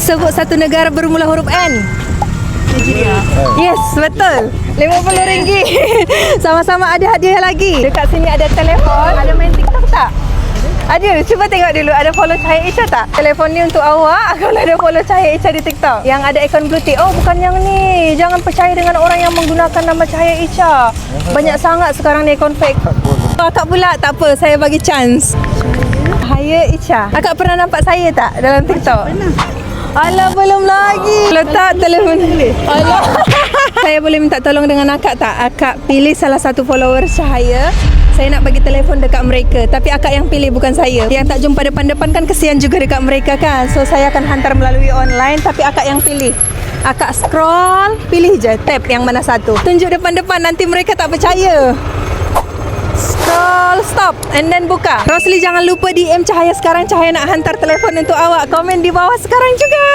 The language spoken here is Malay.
Sebut satu negara bermula huruf N. Nigeria. Yes, betul. RM50. Sama-sama ada hadiah lagi. Dekat sini ada telefon. Ada main TikTok tak? Ada. Cuba tengok dulu. Ada follow Cahaya Isha tak? Telefon ni untuk awak. Kalau ada follow Cahaya Isha di TikTok. Yang ada ikon blue tick. Oh, bukan yang ni. Jangan percaya dengan orang yang menggunakan nama Cahaya Isha. Banyak sangat sekarang ni ikon fake. Akak pula. Tak apa. Saya bagi chance. Cahaya Isha. Akak pernah nampak saya tak dalam TikTok? Pernah. Alah, belum lagi. Letak telefon. Alah. Saya boleh minta tolong dengan akak tak? Akak pilih salah satu follower Cahaya. Saya nak bagi telefon dekat mereka. Tapi akak yang pilih, bukan saya. Yang tak jumpa depan-depan kan kesian juga dekat mereka kan. So saya akan hantar melalui online. Tapi akak yang pilih. Akak scroll, pilih je. Tap yang mana satu. Tunjuk depan-depan, nanti mereka tak percaya. Scroll, stop, and then buka. Rosli, jangan lupa DM Cahaya sekarang. Cahaya nak hantar telefon untuk awak. Komen di bawah sekarang juga.